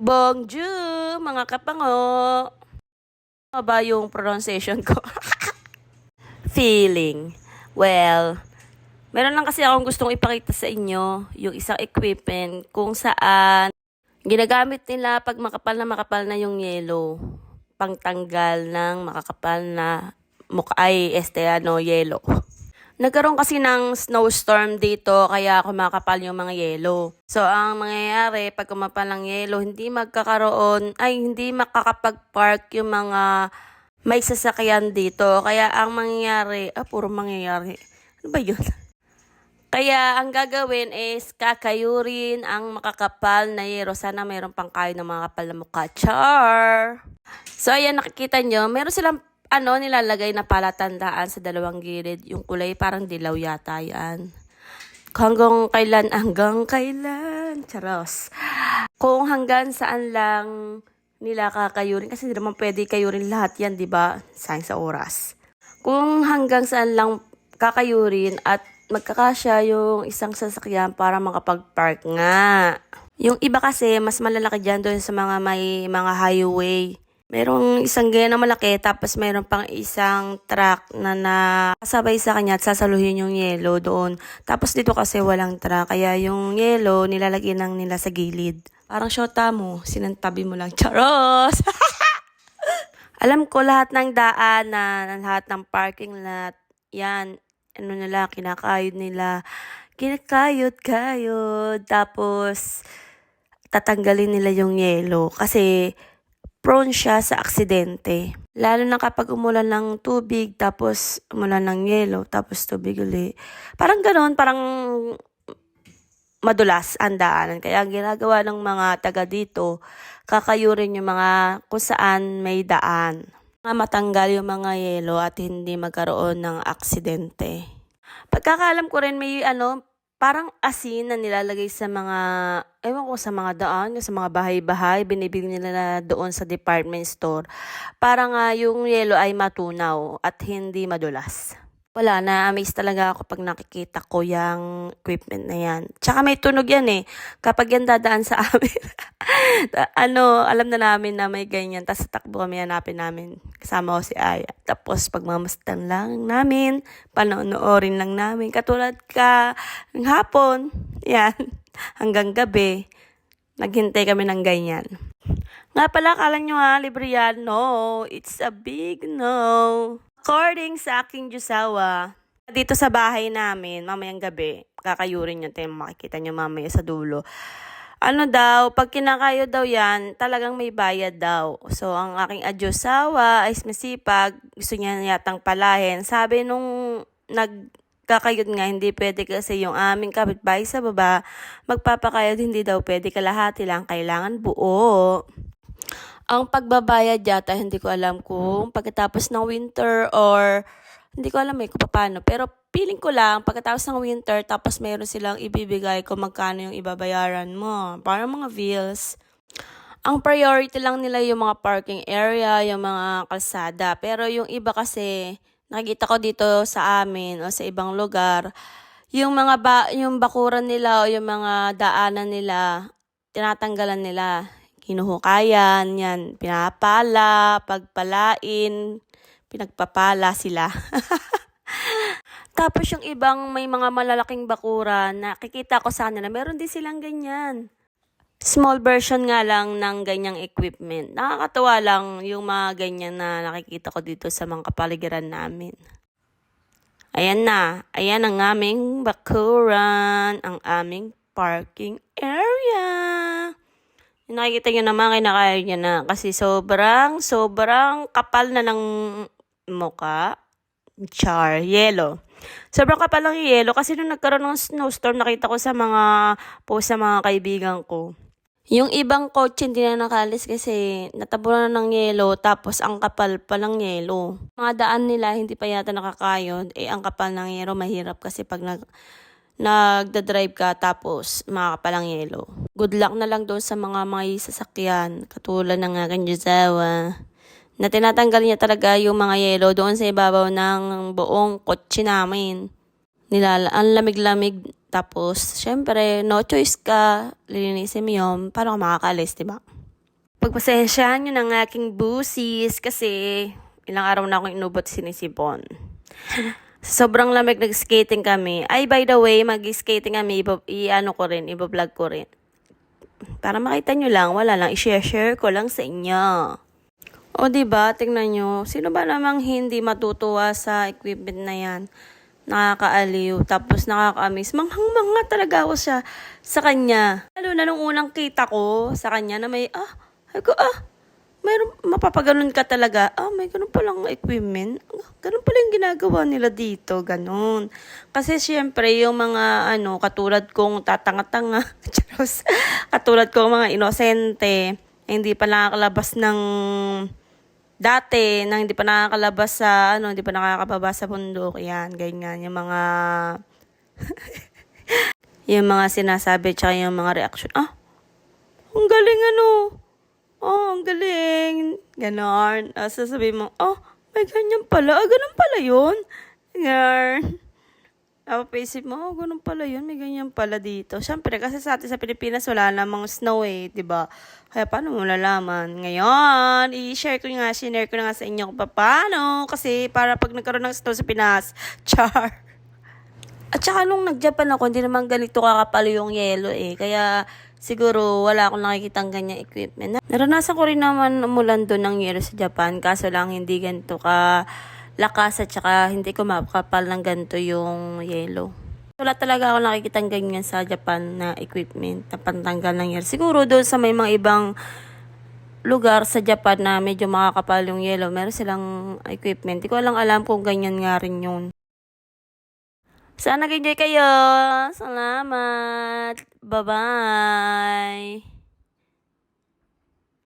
Bonjour, mga kapango! Ano ba yung pronunciation ko? Feeling. Well, meron lang kasi akong gustong ipakita sa inyo yung isang equipment kung saan ginagamit nila pag makapal na yung yelo. Pangtanggal ng makakapal na yelo. Nagkaroon kasi ng snowstorm dito kaya kumakapal yung mga yelo. So, ang mangyayari pag kumapal ng yelo, hindi makakapag-park yung mga may sasakyan dito. Kaya ang mangyayari, puro mangyayari. Ano ba yun? Kaya ang gagawin is kakayurin ang makakapal na yelo. Sana mayroon pang kayo ng mga kapal na mukha. Char! So, ayan, nakikita nyo, meron silang nilalagay na palatandaan sa dalawang gilid. Yung kulay parang dilaw yata yan. Hanggang kailan? Charos. Kung hanggang saan lang nila kakayurin. Kasi hindi naman pwede kayurin lahat yan, di ba? Sayang sa oras. Kung hanggang saan lang kakayurin at magkakasya yung isang sasakyan para makapag-park nga. Yung iba kasi, mas malalaki dyan doon sa may mga highway. Merong isang ganyan na malaki, tapos mayroon pang isang truck na nakasabay sa kanya at sasaluhin yung yelo doon. Tapos dito kasi walang truck, kaya yung yelo nilalagyan lang nila sa gilid. Parang syota mo, sinantabi mo lang. Charos! Alam ko lahat ng daan lahat ng parking lot, yan, kinakayod nila. Kinakayod. Tapos, tatanggalin nila yung yelo kasi prone siya sa aksidente. Lalo na kapag umulan ng tubig, tapos umulan ng yelo, tapos tubig uli. Parang gano'n, parang madulas ang daanan. Kaya ang ginagawa ng mga taga dito, kakayurin yung mga kung saan may daan. Matanggal yung mga yelo at hindi magkaroon ng aksidente. Pagkakaalam ko rin may parang asin na nilalagay sa mga, ewan ko, sa mga daan, sa mga bahay-bahay, binibili nila na doon sa department store. Para nga yung yelo ay matunaw at hindi madulas. Wala, na-amaze talaga ako pag nakikita ko yung equipment na yan. Tsaka may tunog yan kapag yan dadaan sa amin. Alam na namin na may ganyan. Tapos takbo kami, hanapin namin. Kasama ko si Aya. Tapos pagmamasdan lang namin, panonoorin lang namin. Katulad ng hapon, yan, hanggang gabi, naghintay kami ng ganyan. Nga pala, kala nyo libre yan. No, it's a big no. According sa aking Diyosawa, dito sa bahay namin, mamayang gabi, kakayurin nyo, makikita nyo mamaya sa dulo. Pag kinakayo daw yan, talagang may bayad daw. So, ang aking adyosawa ay masipag, gusto niya yatang palahin. Sabi nung nagkakayod nga, hindi pwede kasi yung aming kapitbahay sa baba, magpapakayod, hindi daw pwede, kalahati lang, kailangan buo. Ang pagbabayad yata, hindi ko alam kung pagkatapos ng winter or hindi ko alam kung paano. Pero feeling ko lang, pagkatapos ng winter, tapos meron silang ibibigay kung magkano yung ibabayaran mo. Para mga bills. Ang priority lang nila yung mga parking area, yung mga kalsada. Pero yung iba kasi, nakikita ko dito sa amin o sa ibang lugar, yung yung bakuran nila o yung mga daanan nila, tinatanggalan nila. Hinuhukayan, yan, pinapala, pagpalain, pinagpapala sila. Tapos yung ibang may mga malalaking bakuran, nakikita ko sana na meron din silang ganyan. Small version nga lang ng ganyang equipment. Nakakatawa lang yung mga ganyan na nakikita ko dito sa mga kapaligiran namin. Ayan na, ayan ang aming bakuran, ang aming parking area. Nakikita nyo naman, kinakaya niya na kasi sobrang kapal na ng mukha. Char, yelo. Sobrang kapal ng yelo kasi nung nagkaroon ng snowstorm, nakita ko sa mga post sa mga kaibigan ko. Yung ibang kotse hindi na nakalis kasi natabunan na ng yelo, tapos ang kapal pa ng yelo. Mga daan nila hindi pa yata nakakayod, ang kapal ng yelo mahirap kasi pag nagda-drive ka tapos makakapalang yelo. Good luck na lang doon sa mga may sasakyan, katulad ng aking Diyosawa, na tinatanggal niya talaga yung mga yelo doon sa ibabaw ng buong kotse namin. Ang lamig-lamig, tapos syempre no choice ka, lilinisin mo yun, paano ka makakalis, diba? Pagpasensyahan nyo ng aking busis kasi ilang araw na akong inubot sinisipon. Sobrang lamig, nag-skating kami. Ay, by the way, mag-skating kami, i-vlog ko rin. Para makita nyo lang, wala lang, i-share ko lang sa inyo. O diba, tingnan nyo, sino ba namang hindi matutuwa sa equipment na yan? Nakakaaliw, tapos nakaka-amaze. Manghang-mangha talaga ako sa kanya. Lalo na nung unang kita ko sa kanya na may, mayroon, mapapaganon ka talaga. May ganun palang equipment. Ganun pala yung ginagawa nila dito. Ganun. Kasi syempre, yung mga, katulad kong tatanga-tanga, katulad kong mga inosente, hindi pa nakakalabas ng dati, nang hindi pa nakakalabas sa, hindi pa nakakababa sa bundok. Yan, ganyan. Yung mga, yung mga sinasabi, tsaka yung mga reaction. Ang galing ang galing. Ganon. Sasabihin mo, may ganyan pala. Ganun pala yun. Ganon. Papaisip mo, ganun pala yun. May ganyan pala dito. Siyempre, kasi sa atin sa Pilipinas, wala namang snow diba? Kaya paano mo lalaman? Ngayon, sinare ko na nga sa inyo kung paano. Kasi para pag nagkaroon ng snow sa Pinas, char. At saka nung nag-Japan ako, hindi naman ganito kakapal yung yelo Kaya siguro wala akong nakikitang ganyang equipment. Naranasan ko rin naman umulan doon ng yelo sa Japan. Kaso lang hindi ganito ka lakas at saka hindi ko makapal ng ganito yung yelo. Wala talaga ako nakikitang ganyan sa Japan na equipment na pantanggal ng yelo. Siguro doon sa may mga ibang lugar sa Japan na medyo makakapal yung yelo, meron silang equipment. Hindi ko alam kung ganyan nga rin yun. Sana nag-enjoy kayo. Salamat. Bye-bye.